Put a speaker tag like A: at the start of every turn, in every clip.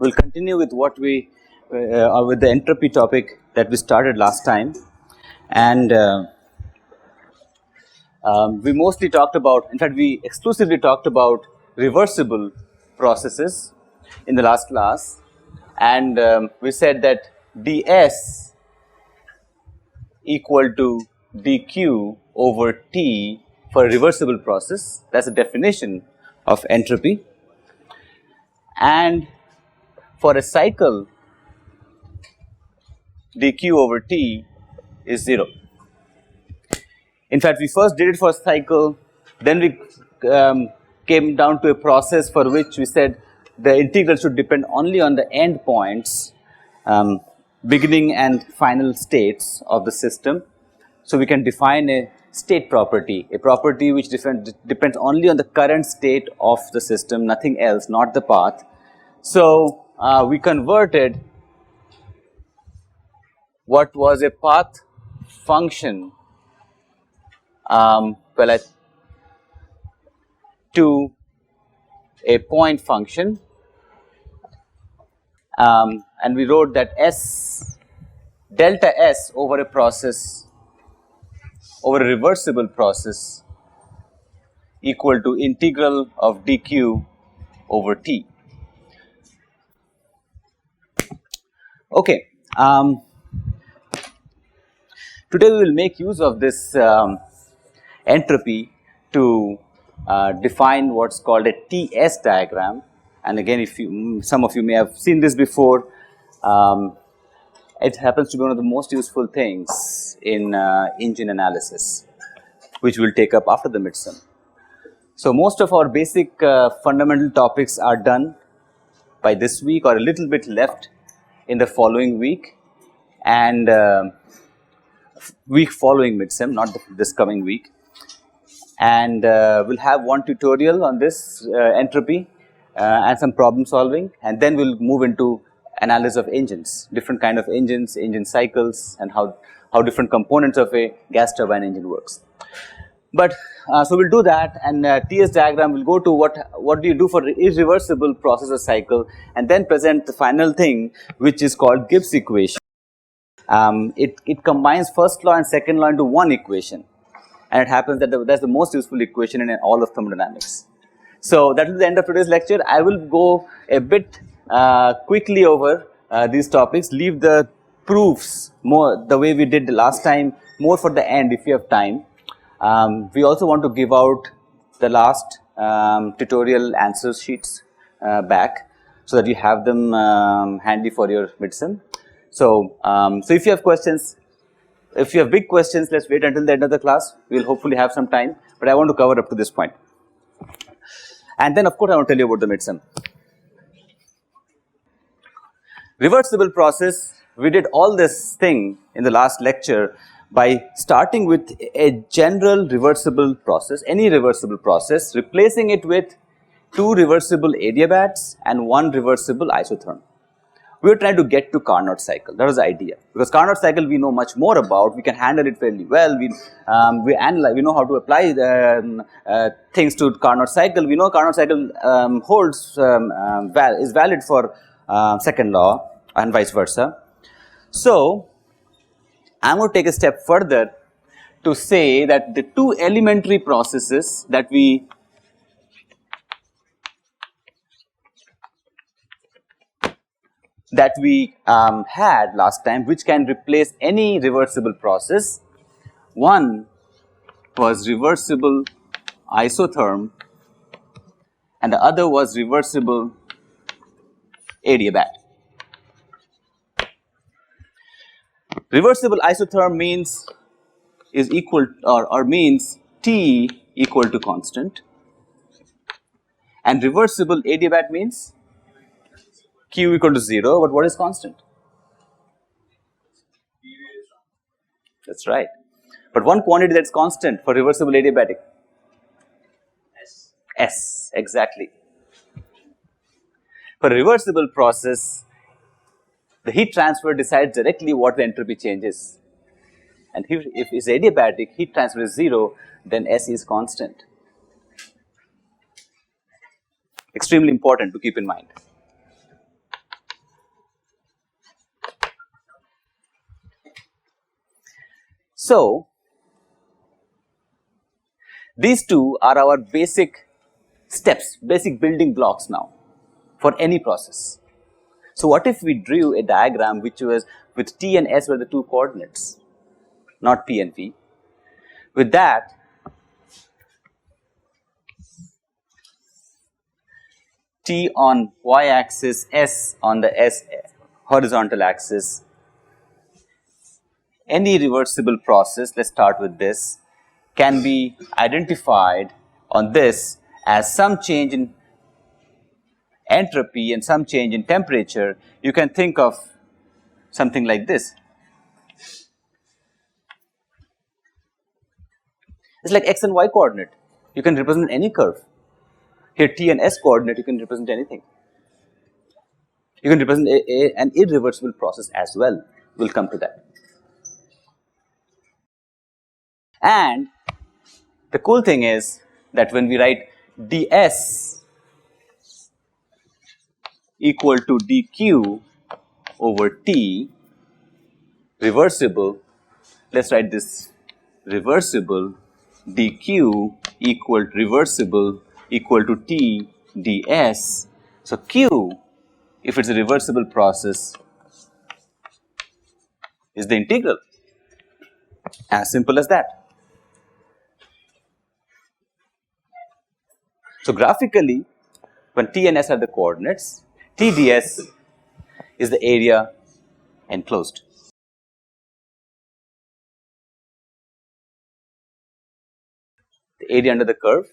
A: we'll continue with what we with the entropy topic that we started last time, and we mostly talked about, in fact we exclusively talked about reversible processes in the last class, and we said that ds equal to dq over t for a reversible process. That's the definition of entropy. And for a cycle, dq over t is 0. In fact, we first did it for a cycle, then we came down to a process for which we said the integral should depend only on the end points, beginning and final states of the system. So we can define a state property, a property which depends only on the current state of the system, nothing else, not the path. So we converted what was a path function to a point function, and we wrote that s delta s over a process, over a reversible process, equal to integral of dq over t. Okay, today we will make use of this entropy to define what's called a TS diagram. And again, if some of you may have seen this before, it happens to be one of the most useful things in engine analysis, which we'll take up after the midsem. So most of our basic fundamental topics are done by this week, or a little bit left in the following week, and week following midsem, not this coming week. And we'll have one tutorial on this entropy and some problem solving, and then we'll move into analysis of engines, different kind of engines, engine cycles, and how different components of a gas turbine engine works. But so we'll do that, and TS diagram will go to what do you do for irreversible process or cycle, and then present the final thing, which is called Gibbs Equation. It combines first law and second law into one equation, and it happens that that's the most useful equation in all of thermodynamics. So that is the end of today's lecture. I will go a bit quickly over these topics, leave the proofs more the way we did the last time, more for the end if you have time. We also want to give out the last tutorial answer sheets back, so that you have them handy for your midsem. So, so if you have questions, if you have big questions, let's wait until the end of the class. We will hopefully have some time, but I want to cover up to this point. And then of course I want to tell you about the midsem. Reversible process, we did all this thing in the last lecture by starting with a general reversible process, any reversible process, replacing it with 2 reversible adiabats and 1 reversible isotherm. We were trying to get to Carnot cycle. That was the idea, because Carnot cycle we know much more about. We can handle it fairly well. We analyze. We know how to apply things to Carnot cycle. We know Carnot cycle is valid for second law and vice versa. So I'm going to take a step further to say that the 2 elementary processes that we had last time, which can replace any reversible process. One was reversible isotherm, and the other was reversible adiabat. Reversible isotherm means means T equal to constant, and reversible adiabat means Q equal to 0, but what is constant? That's right. But one quantity that's constant for reversible adiabatic? S, exactly. For a reversible process, the heat transfer decides directly what the entropy change is. And if it's adiabatic, heat transfer is 0, then S is constant. Extremely important to keep in mind. So, these two are our basic steps, basic building blocks now for any process. So, what if we drew a diagram which was with T and S were the two coordinates, not P and V. With that, T on y axis, S on the S horizontal axis. Any reversible process, let's start with this, can be identified on this as some change in entropy and some change in temperature. You can think of something like this. It's like x and y coordinate. You can represent any curve. Here T and S coordinate, you can represent anything. You can represent an irreversible process as well. We'll come to that. And the cool thing is that when we write ds equal to dq over t, reversible, let's write this reversible dq equal to t ds. So, q, if it's a reversible process, is the integral. As simple as that. So, graphically, when T and S are the coordinates, T ds is the area enclosed. The area under the curve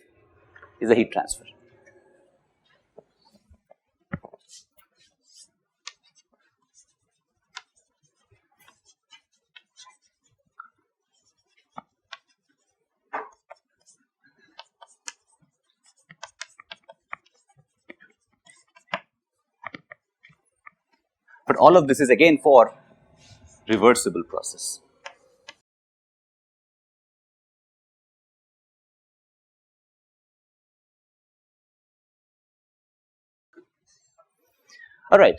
A: is the heat transfer. But all of this is again for reversible process. All right.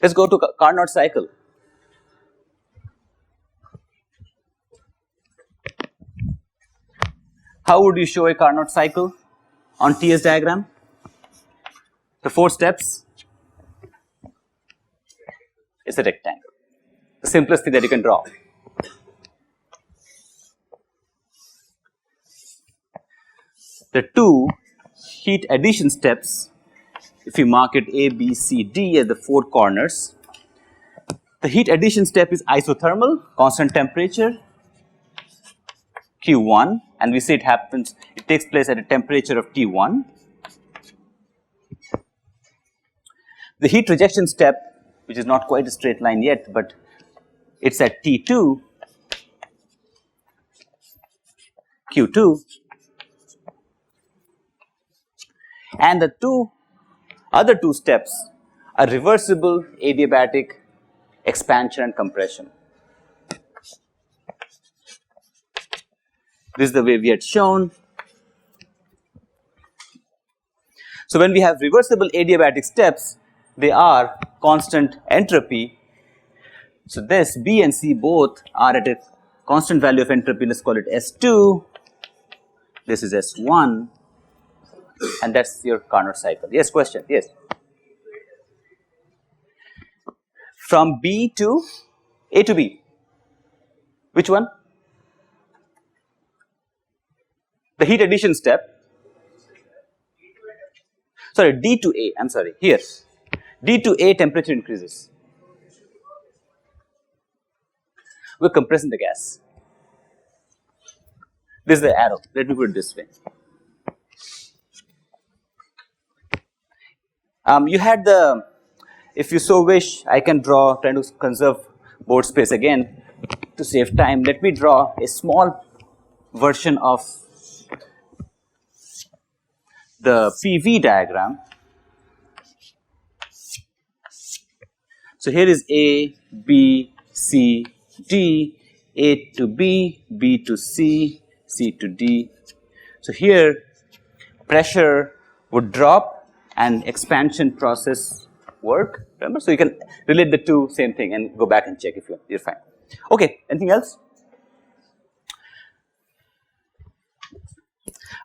A: Let's go to Carnot cycle. How would you show a Carnot cycle on TS diagram? The 4 steps is a rectangle, the simplest thing that you can draw. The 2 heat addition steps, if you mark it A, B, C, D as the 4 corners, the heat addition step is isothermal, constant temperature, Q1, and we see it takes place at a temperature of T1. The heat rejection step, which is not quite a straight line yet, but it's at T2, Q2, and the other two steps are reversible adiabatic expansion and compression. This is the way we had shown. So, when we have reversible adiabatic steps, they are constant entropy. So, this B and C both are at a constant value of entropy, let's call it S2, this is S1, and that's your Carnot cycle. Yes, question? Yes. From B to A to B. Which one? The heat addition step. Sorry, D to A, I'm sorry, here. D to A temperature increases. We're compressing the gas. This is the arrow, let me put it this way. You had if you so wish, I can draw, trying to conserve board space again to save time. Let me draw a small version of the PV diagram. So, here is A, B, C, D, A to B, B to C, C to D. So, here pressure would drop and expansion process work, remember? So, you can relate the two, same thing, and go back and check if you're fine. Okay, anything else?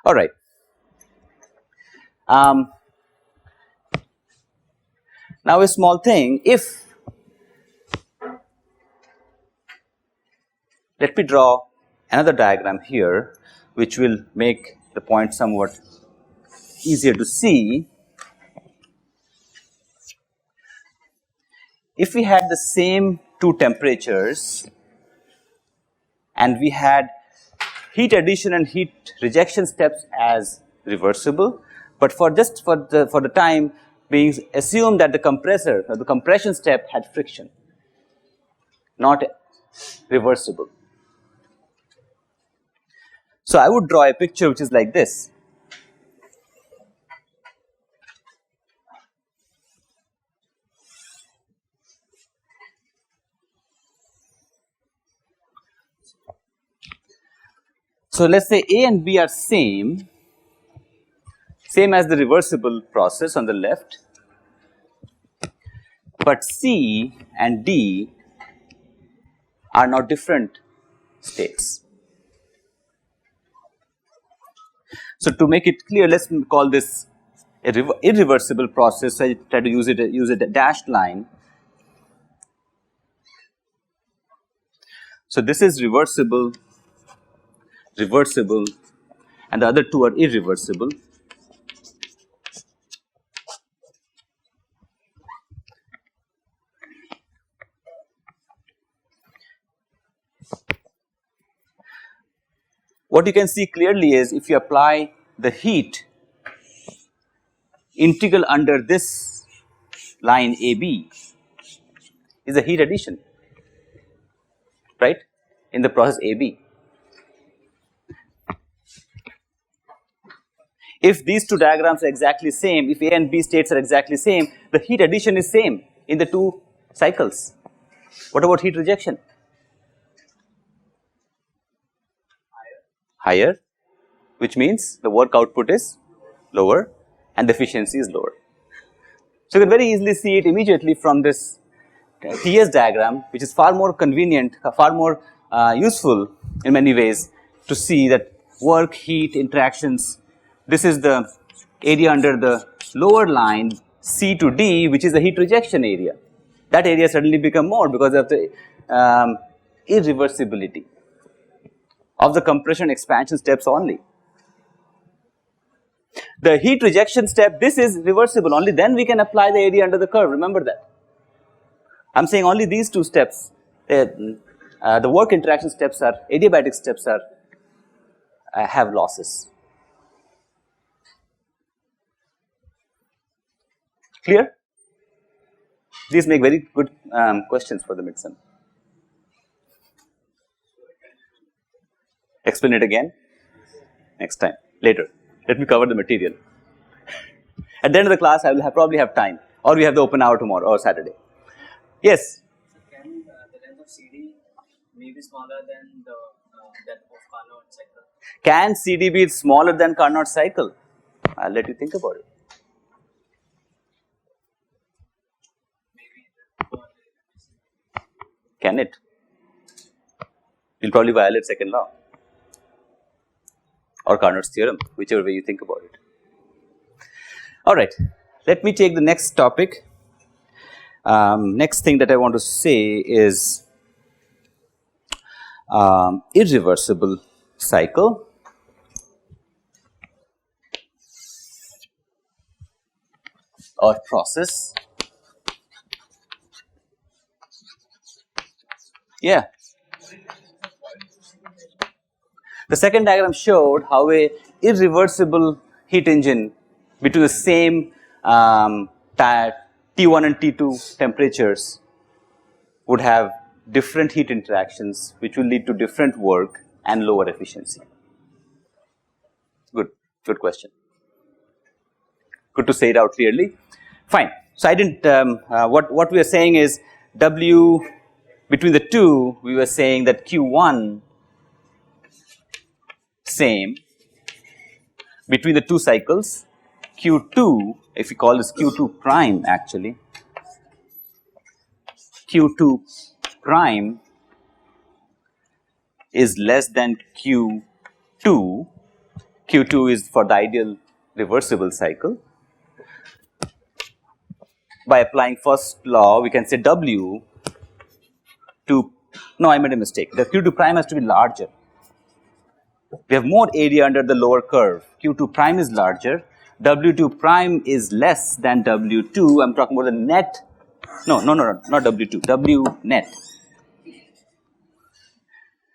A: All right. Now a small thing, if, let me draw another diagram here, which will make the point somewhat easier to see. If we had the same two temperatures and we had heat addition and heat rejection steps as reversible, but for the time being, assume that the compressor or the compression step had friction, not reversible. So I would draw a picture which is like this. So let's say A and B are same as the reversible process on the left, but C and D are now different states. So to make it clear, let's call this a irreversible process. So I try to use a dashed line. So this is reversible, and the other two are irreversible. What you can see clearly is if you apply the heat integral under this line AB is a heat addition, right, in the process AB. If these two diagrams are exactly same, if A and B states are exactly same, the heat addition is same in the two cycles. What about heat rejection? Higher, which means the work output is lower and the efficiency is lower. So you can very easily see it immediately from this TS diagram, which is far more convenient, far more useful in many ways to see that work heat interactions. This is the area under the lower line C to D, which is the heat rejection area. That area suddenly become more because of the irreversibility of the compression expansion steps only. The heat rejection step, this is reversible, only then we can apply the area under the curve, remember that. I am saying only these two steps, the work interaction steps are, adiabatic steps are, have losses. Clear? These make very good questions for the midsem. Explain it again next time, later. Let me cover the material. At the end of the class, I will probably have time, or we have the open hour tomorrow or Saturday. Yes?
B: Can the length of CD may be smaller than the depth of Carnot cycle?
A: Can CD be smaller than Carnot cycle? I'll let you think about it. Can it? You'll probably violate second law or Carnot's theorem, whichever way you think about it. Alright, let me take the next topic. Next thing that I want to say is irreversible cycle. Or process. Yeah. The second diagram showed how a irreversible heat engine between the same T1 and T2 temperatures would have different heat interactions which will lead to different work and lower efficiency. Good question. Good to say it out clearly. Fine. So I didn't. What we are saying is W between the two. We were saying that Q1 same between the two cycles. Q2, if we call this Q2 prime actually, Q2 prime is less than Q2. Q2 is for the ideal reversible cycle. By applying first law, we can say W to, no, I made a mistake. The Q2 prime has to be larger. We have more area under the lower curve. Q2 prime is larger. W2 prime is less than W2. I'm talking about the net. No, not W2. W net.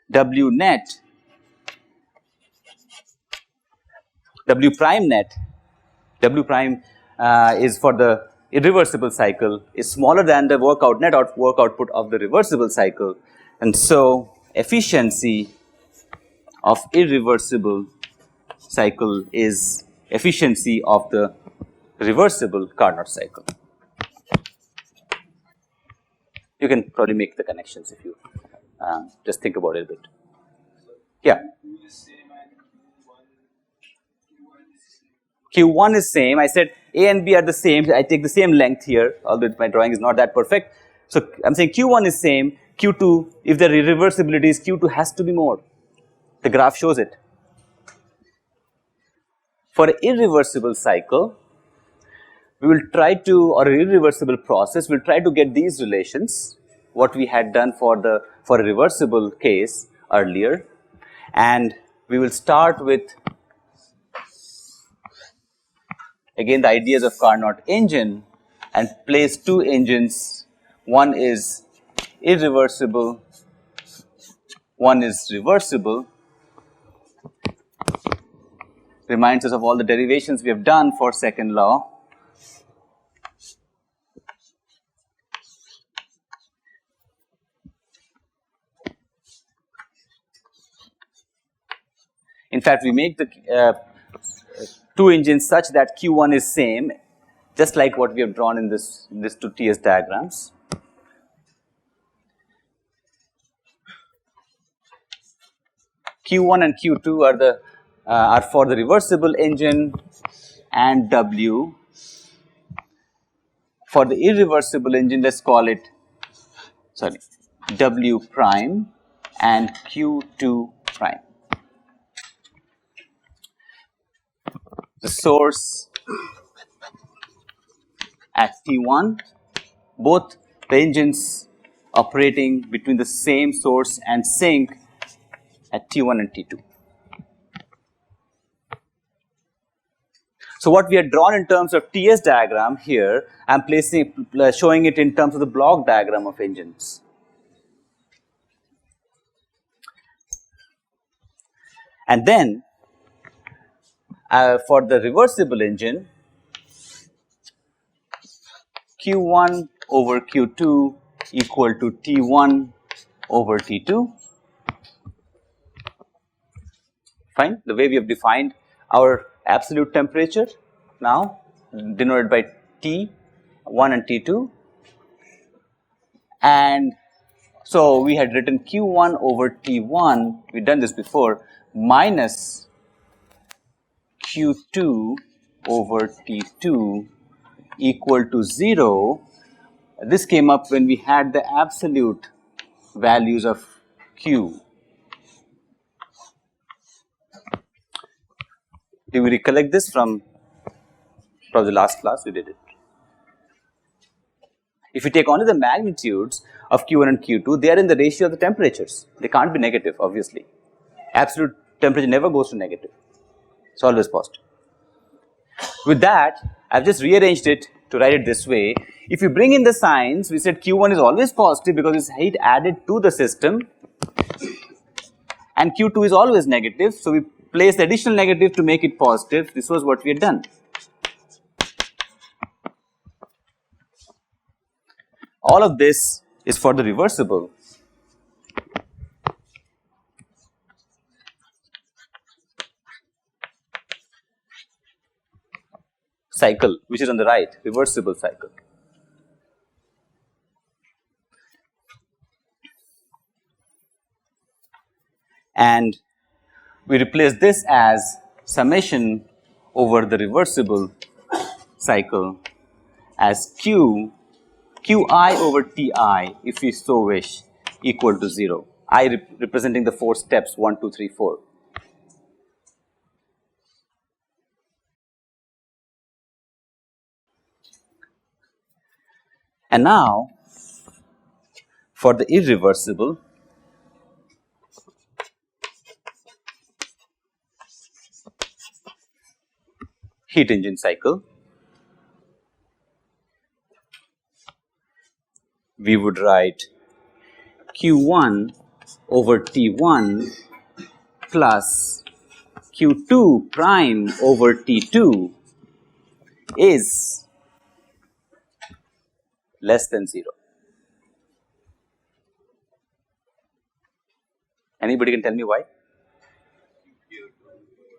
A: W net. W prime net. W prime is for the irreversible cycle is smaller than the work output of the reversible cycle, and so efficiency of irreversible cycle is efficiency of the reversible Carnot cycle. You can probably make the connections if you just think about it a bit. Yeah. Q1 is same. I said A and B are the same. I take the same length here, although my drawing is not that perfect. So I'm saying Q1 is same. Q2, if the irreversibility is Q2 has to be more. The graph shows it. For an irreversible cycle, we will try to, or an irreversible process, we'll try to get these relations, what we had done for a reversible case earlier, and we will start with again the ideas of Carnot engine and place two engines. One is irreversible, one is reversible. Reminds us of all the derivations we have done for second law. In fact, we make the two engines such that Q1 is same, just like what we have drawn in this two TS diagrams. Q1 and Q2 are for the reversible engine and W. For the irreversible engine, let's call it W prime and Q2 prime. The source at T1, both the engines operating between the same source and sink at T1 and T2. So what we have drawn in terms of TS diagram here, I am showing it in terms of the block diagram of engines. And then for the reversible engine, Q1 over Q2 equal to T1 over T2. Fine, the way we have defined our absolute temperature now denoted by T1 and T2, and so we had written Q1 over T1, we had done this before, minus Q2 over T2 equal to 0. This came up when we had the absolute values of Q. Do we recollect this from the last class? We did it. If you take only the magnitudes of Q1 and Q2, they are in the ratio of the temperatures. They can't be negative, obviously. Absolute temperature never goes to negative. It's always positive. With that, I've just rearranged it to write it this way. If you bring in the signs, we said Q1 is always positive because it's heat added to the system, and Q2 is always negative, so we place the additional negative to make it positive. This was what we had done. All of this is for the reversible cycle, which is on the right, reversible cycle. And we replace this as summation over the reversible cycle as Q Qi over Ti, if you so wish, equal to 0. I representing the 4 steps 1, 2, 3, 4. And now, for the irreversible, heat engine cycle, we would write Q1 over T1 plus Q2 prime over T2 is less than 0. Anybody can tell me why?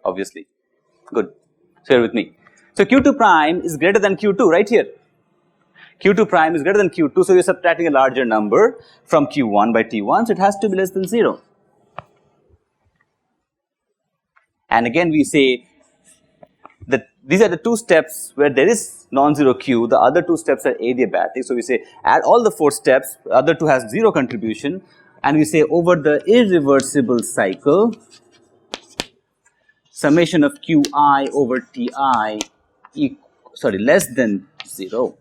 A: Obviously. Good. So, here with me. So, Q2 prime is greater than Q2 right here. Q2 prime is greater than Q2, so you are subtracting a larger number from Q1 by T1, so it has to be less than 0. And again we say that these are the 2 steps where there is non-zero Q, the other 2 steps are adiabatic. So, we say add all the 4 steps, the other 2 has 0 contribution, and we say over the irreversible cycle, summation of Qi over Ti less than 0.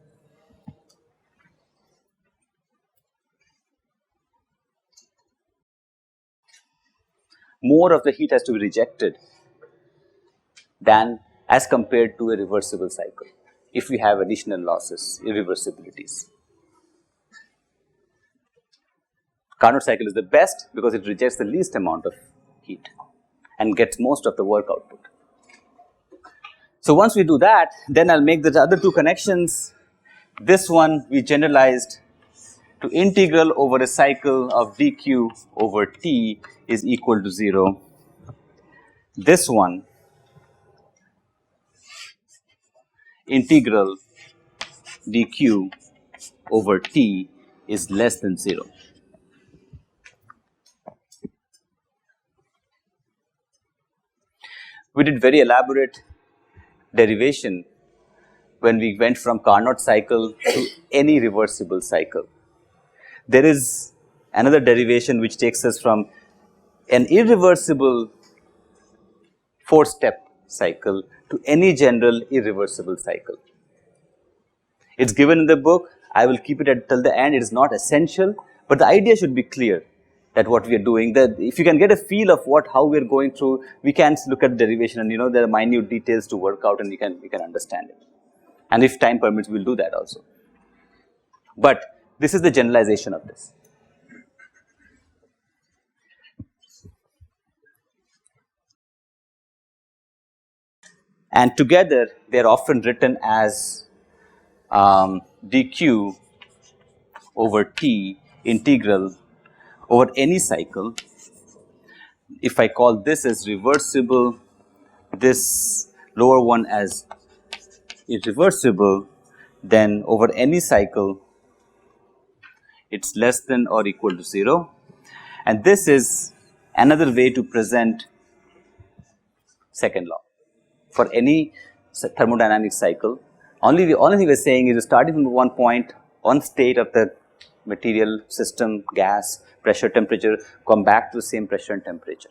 A: More of the heat has to be rejected than as compared to a reversible cycle if we have additional losses, irreversibilities. Carnot cycle is the best because it rejects the least amount of heat and gets most of the work output. So, once we do that, then I will make the other 2 connections. This one we generalized to integral over a cycle of dq over t is equal to 0. This one integral dq over t is less than 0. We did very elaborate derivation when we went from Carnot cycle to any reversible cycle. There is another derivation which takes us from an irreversible 4-step cycle to any general irreversible cycle. It is given in the book. I will keep it till the end. It is not essential, but the idea should be clear that what we are doing. That if you can get a feel of how we are going through, we can look at the derivation, and there are minute details to work out, and we can understand it. And if time permits, we will do that also. But this is the generalization of this. And together they are often written as dq over t integral over any cycle. If I call this as reversible, this lower one as irreversible, then over any cycle it is less than or equal to 0. And this is another way to present second law for any thermodynamic cycle. Only thing we are saying is starting from one point, one state of the material, system, gas, pressure, temperature, come back to the same pressure and temperature.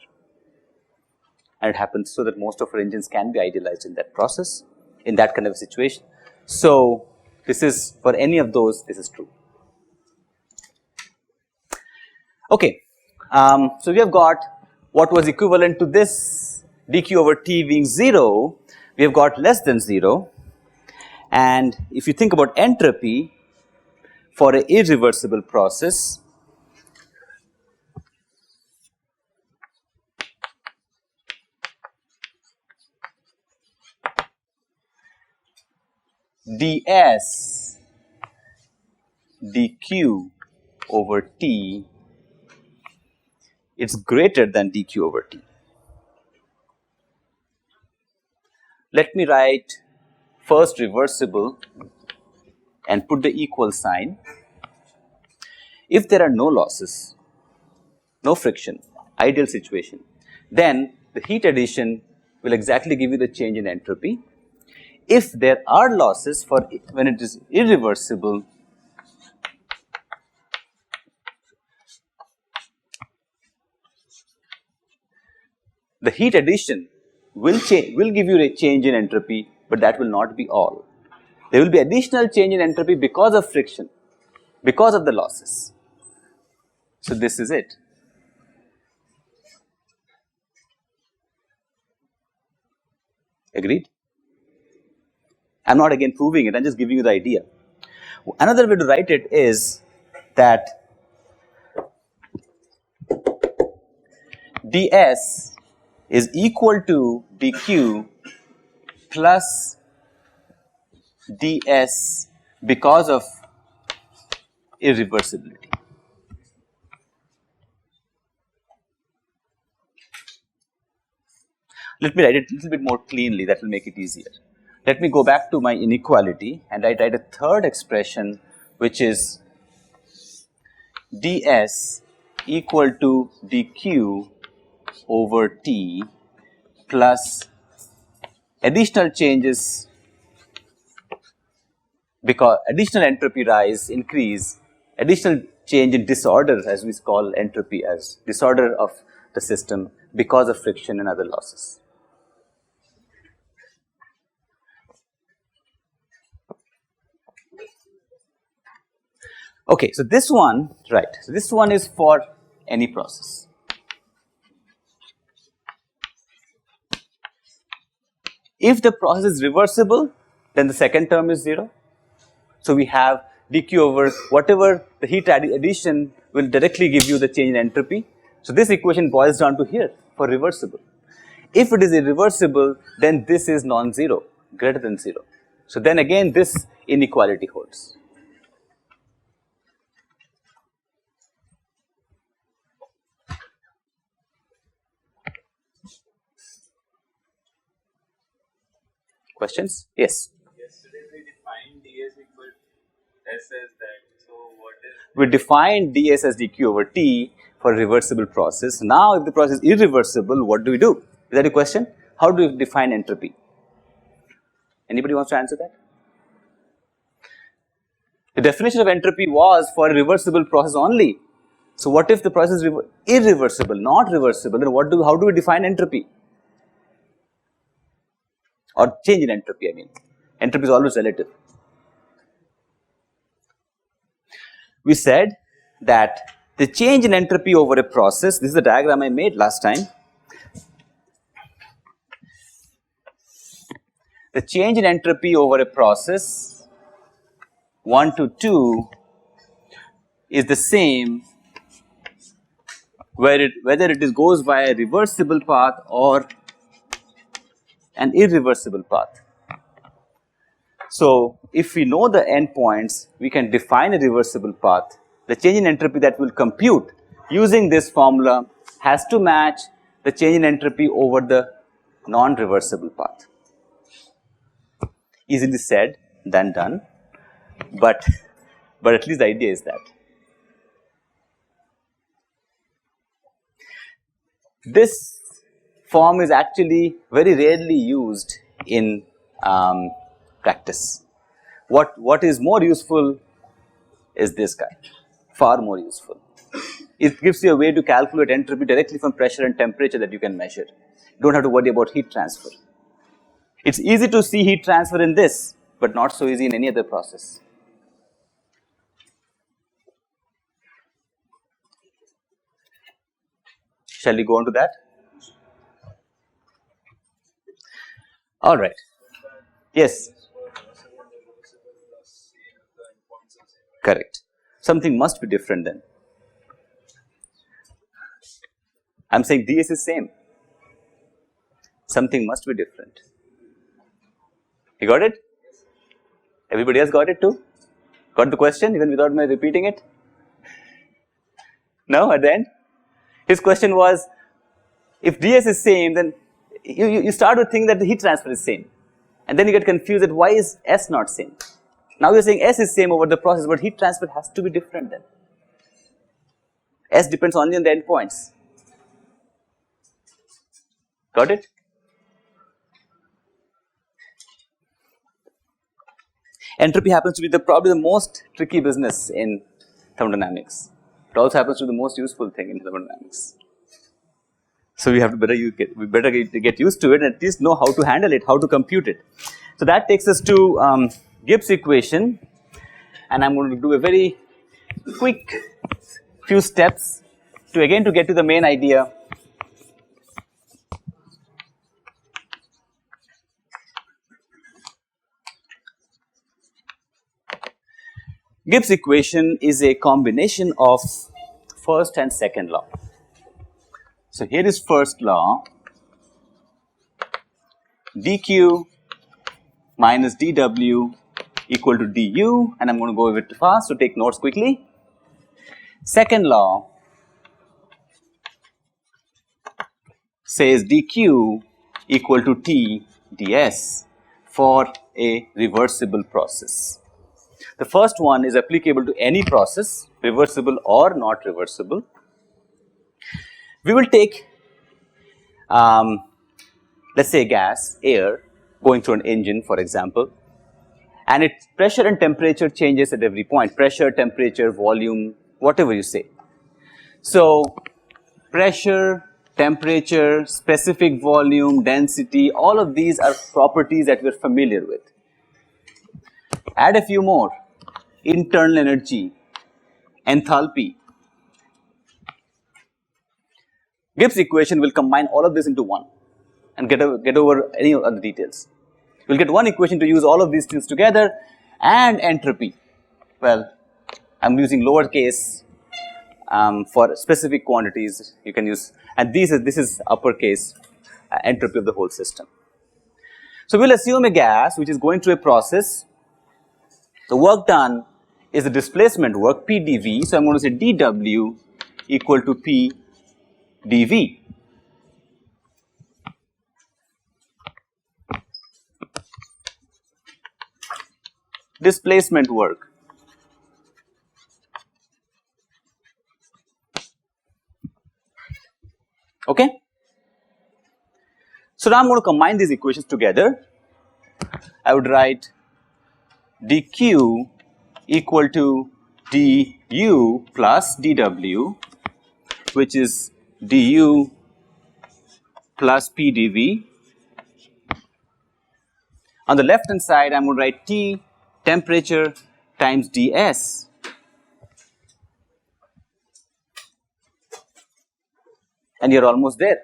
A: And it happens so that most of our engines can be idealized in that process, in that kind of a situation. So, this is for any of those, this is true. Okay. So, we have got what was equivalent to this dq over t being 0, we have got less than 0. And if you think about entropy for an irreversible process, ds dq over t, it's greater than dq over t. Let me write first reversible and put the equal sign. If there are no losses, no friction, ideal situation, then the heat addition will exactly give you the change in entropy. If there are losses, for when it is irreversible, the heat addition will give you a change in entropy, but that will not be all. There will be additional change in entropy because of friction, because of the losses. So this is it. Agreed? I'm not again proving it, I'm just giving you the idea. Another way to write it is that ds is equal to dq plus ds because of irreversibility. Let me write it a little bit more cleanly, that will make it easier. Let me go back to my inequality and I write a third expression which is ds equal to dq over t plus additional changes because additional entropy rise, increase, additional change in disorder, as we call entropy as disorder of the system because of friction and other losses. Okay, so this one, right, so this one is for any process. If the process is reversible, then the second term is 0. So we have dq over whatever the heat addition will directly give you the change in entropy. So this equation boils down to here for reversible. If it is irreversible, then this is non-zero, greater than 0. So then again this inequality holds. Questions? Yes.
C: Yesterday we defined ds equal s as that. So what is?
A: We defined ds as dq over t for reversible process. Now, if the process is irreversible, what do we do? Is that a question? How do we define entropy? Anybody wants to answer that? The definition of entropy was for a reversible process only. So what if the process is irreversible, not reversible? Then how do we define entropy? Or change in entropy, I mean. Entropy is always relative. We said that the change in entropy over a process, this is the diagram I made last time. The change in entropy over a process 1 to 2 is the same whether it goes by a reversible path or an irreversible path. So if we know the endpoints, we can define a reversible path. The change in entropy that will compute using this formula has to match the change in entropy over the non-reversible path. Easily said than done, but at least the idea is that. This form is actually very rarely used in practice. What is more useful is this guy, far more useful. It gives you a way to calculate entropy directly from pressure and temperature that you can measure. You don't have to worry about heat transfer. It's easy to see heat transfer in this, but not so easy in any other process. Shall we go on to that? All right. Yes. Correct. Something must be different then. I'm saying ds is same. Something must be different. You got it? Everybody else got it too? Got the question even without me repeating it? No, at the end? His question was, if ds is same, then you start to think that the heat transfer is same. And then you get confused that why is S not same? Now you're saying S is same over the process, but heat transfer has to be different then. S depends only on the endpoints. Got it? Entropy happens to be probably the most tricky business in thermodynamics. It also happens to be the most useful thing in thermodynamics. So we have to get used to it and at least know how to handle it, how to compute it. So that takes us to Gibbs equation, and I'm going to do a very quick few steps to get to the main idea. Gibbs equation is a combination of first and second law. So here is first law, dq minus dw equal to du, and I'm going to go a bit fast, so take notes quickly. Second law says dq equal to t ds for a reversible process. The first one is applicable to any process, reversible or not reversible. We will take, let's say gas, air, going through an engine for example, and its pressure and temperature changes at every point, pressure, temperature, volume, whatever you say. So pressure, temperature, specific volume, density, all of these are properties that we're familiar with. Add a few more, internal energy, enthalpy. Gibbs equation will combine all of this into one and get over any other details. We'll get one equation to use all of these things together, and entropy. Well, I'm using lowercase for specific quantities you can use, and this is uppercase entropy of the whole system. So we'll assume a gas which is going through a process. The work done is the displacement work, P dV, so I'm going to say dW equal to P dV. Displacement work. Okay? So now I'm going to combine these equations together. I would write dq equal to du plus dw, which is du plus p dv. On the left hand side, I'm going to write T, temperature, times ds. And you're almost there.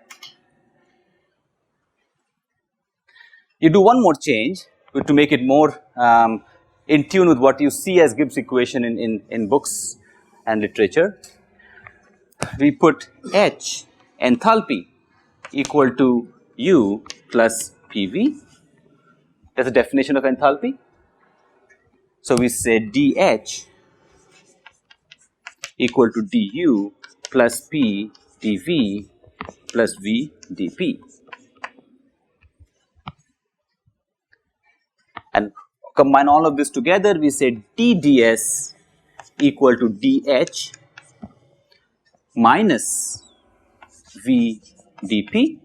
A: You do one more change to make it more in tune with what you see as Gibbs equation in books and literature. We put H, enthalpy, equal to U plus PV. That's the definition of enthalpy. So we say dH equal to du plus P dV plus V dP. And combine all of this together, we say dds equal to dH minus V dP.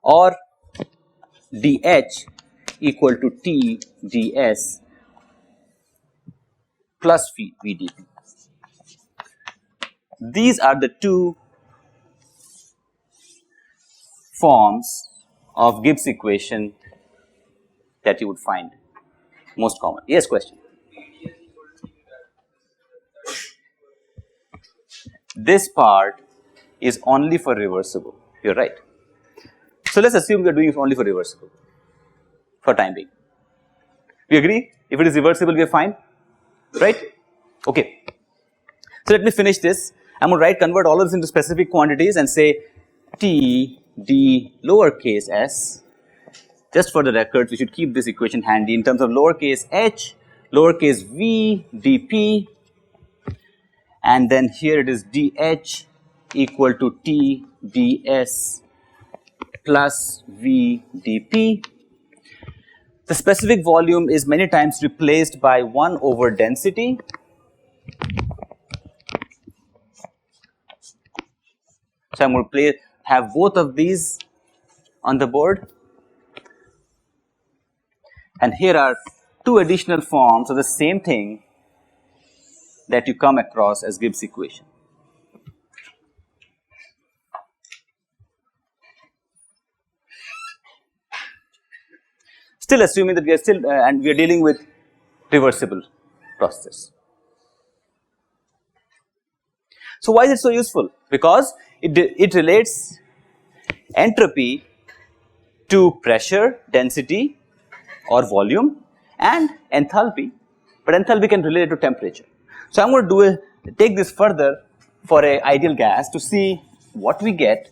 A: Or dH equal to T ds plus V dP. These are the two forms of Gibbs equation that you would find most common. Yes, question? This part is only for reversible. You're right. So let's assume we are doing it only for reversible for time being. We agree? If it is reversible, we are fine, right? Okay. So let me finish this. I'm going to convert all of this into specific quantities and say T d lowercase s. Just for the record, we should keep this equation handy in terms of lowercase h, lowercase v dp, and then here it is dH equal to T ds plus V dP. The specific volume is many times replaced by 1 over density. So I'm going to have both of these on the board. And here are two additional forms of the same thing. that you come across as Gibbs equation. Still assuming that we are still and we are dealing with reversible processes. So why is it so useful? Because it relates entropy to pressure, density or volume and enthalpy, but enthalpy can relate to temperature. So I am going to take this further for an ideal gas to see what we get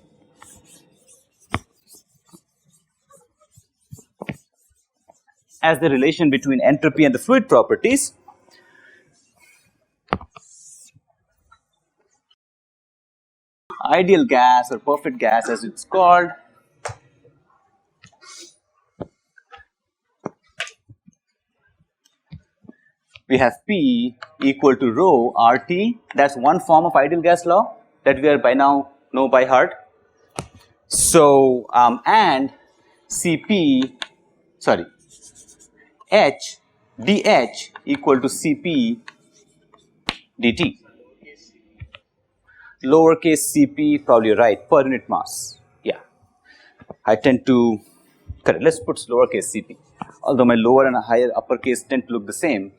A: as the relation between entropy and the fluid properties. Ideal gas or perfect gas as it's called. We have P equal to rho RT. That's one form of ideal gas law that we are by now know by heart. So and Cp, sorry, H dH equal to Cp dt. Lowercase Cp, probably right, per unit mass. Yeah, I tend to correct. Let's put lowercase Cp. Although my lower and higher uppercase tend to look the same.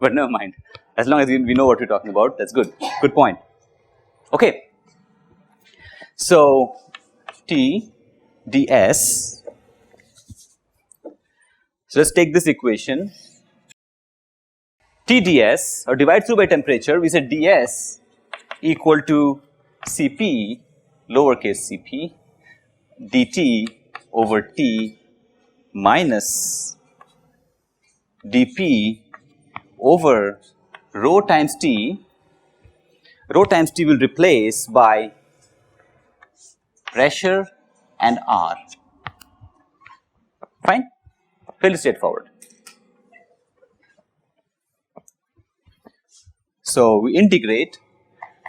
A: But never mind, as long as we know what we're talking about, that's good. Good point. Okay. So T ds. So let's take this equation. T ds or divide through by temperature. We said ds equal to Cp lowercase Cp dt over T minus dP over rho times T. Rho times T will replace by pressure and R. Fine? Fairly straightforward. So we integrate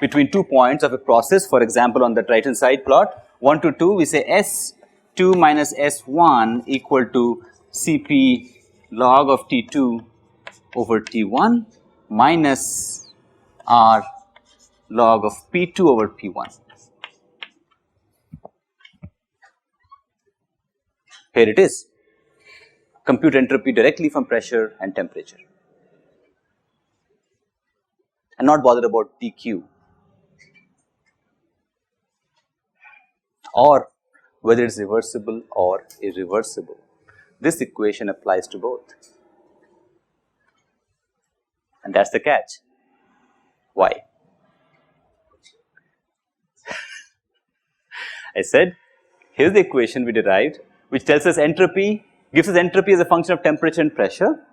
A: between 2 points of a process, for example, on the right hand side plot, 1 to 2, we say S2 minus S1 equal to Cp log of T2 over T1 minus R log of P2 over P1. Here it is. Compute entropy directly from pressure and temperature. And not bothered about dq or whether it's reversible or irreversible. This equation applies to both. And that's the catch. Why? I said, here's the equation we derived, which tells us entropy, gives us entropy as a function of temperature and pressure.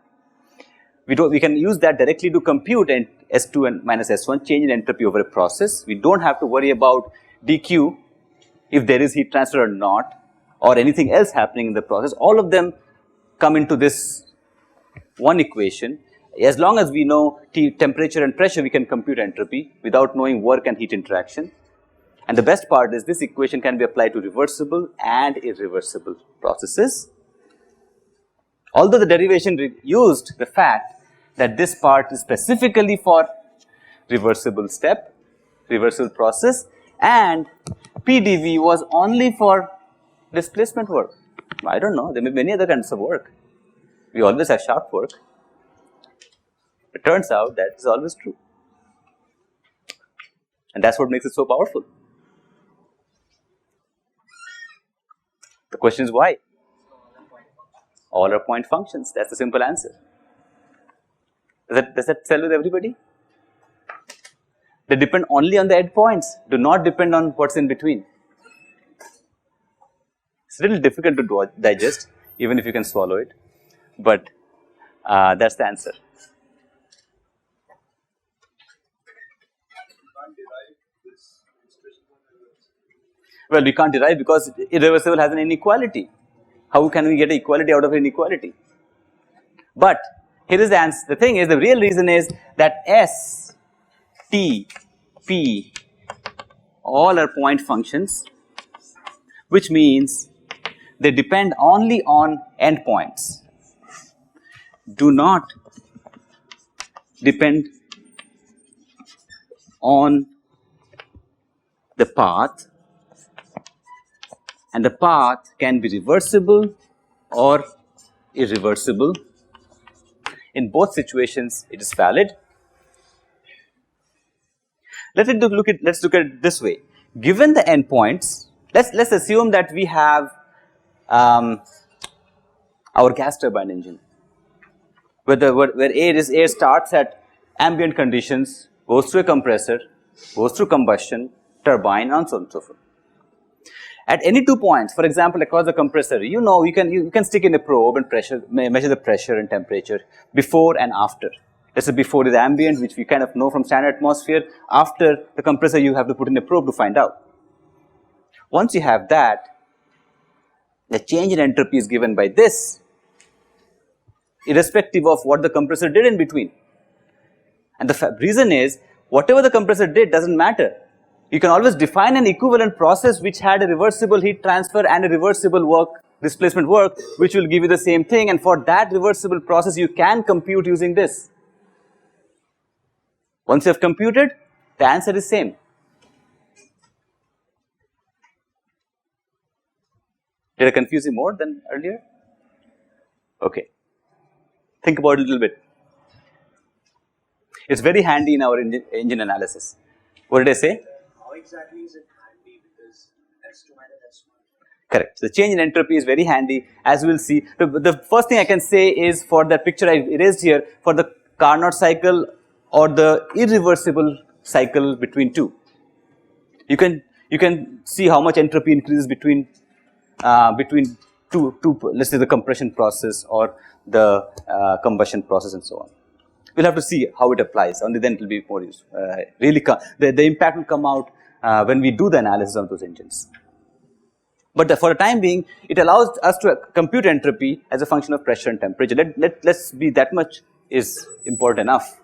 A: We can use that directly to compute S2 and minus S1 change in entropy over a process. We don't have to worry about dq, if there is heat transfer or not, or anything else happening in the process. All of them come into this one equation. As long as we know temperature and pressure, we can compute entropy without knowing work and heat interaction. And the best part is this equation can be applied to reversible and irreversible processes. Although the derivation used the fact that this part is specifically for reversible step, reversible process, and PDV was only for displacement work. I don't know, there may be many other kinds of work. We always have shaft work. It turns out that is always true. And that's what makes it so powerful. The question is why? All are point functions. That's the simple answer. Does that tell with everybody? They depend only on the endpoints, do not depend on what's in between. It's a little difficult to digest, even if you can swallow it, but that's the answer. Well, we can't derive because irreversible has an inequality. How can we get an equality out of an inequality? But here is the answer. The thing is, the real reason is that S, T, P, all are point functions, which means they depend only on endpoints, do not depend on the path, and the path can be reversible or irreversible. In both situations, it is valid. Let's look at it this way. Given the endpoints, let's assume that we have our gas turbine engine, where air starts at ambient conditions, goes through a compressor, goes through combustion, turbine, and so on and so forth. At any 2 points, for example, across the compressor, you can stick in a probe and measure the pressure and temperature before and after. Let's say before is ambient, which we kind of know from standard atmosphere. After the compressor, you have to put in a probe to find out. Once you have that, the change in entropy is given by this, irrespective of what the compressor did in between. And the reason is, whatever the compressor did doesn't matter. You can always define an equivalent process which had a reversible heat transfer and a reversible displacement work, which will give you the same thing, and for that reversible process you can compute using this. Once you have computed, the answer is same. Did I confuse you more than earlier? Okay. Think about it a little bit. It's very handy in our engine analysis. What did I say?
B: How exactly is it handy? Because S2 minus S1.
A: Correct. The change in entropy is very handy, as we will see. The first thing I can say is, for that picture I erased here, for the Carnot cycle or the irreversible cycle between two, you can see how much entropy increases between two, let's say the compression process or the combustion process and so on. We'll have to see how it applies. Only then it will be more useful. The impact will come out when we do the analysis of those engines. But for the time being, it allows us to compute entropy as a function of pressure and temperature. Let's be that much is important enough.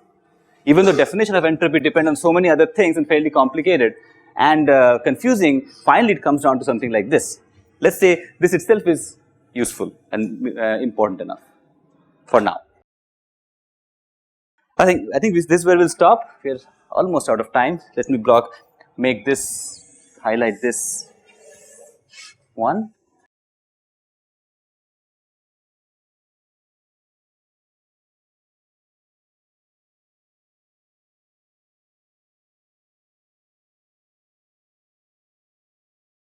A: Even though definition of entropy depends on so many other things and fairly complicated and confusing, finally it comes down to something like this. Let's say this itself is useful and important enough for now. I think this is where we'll stop. We're almost out of time. Let me highlight this one.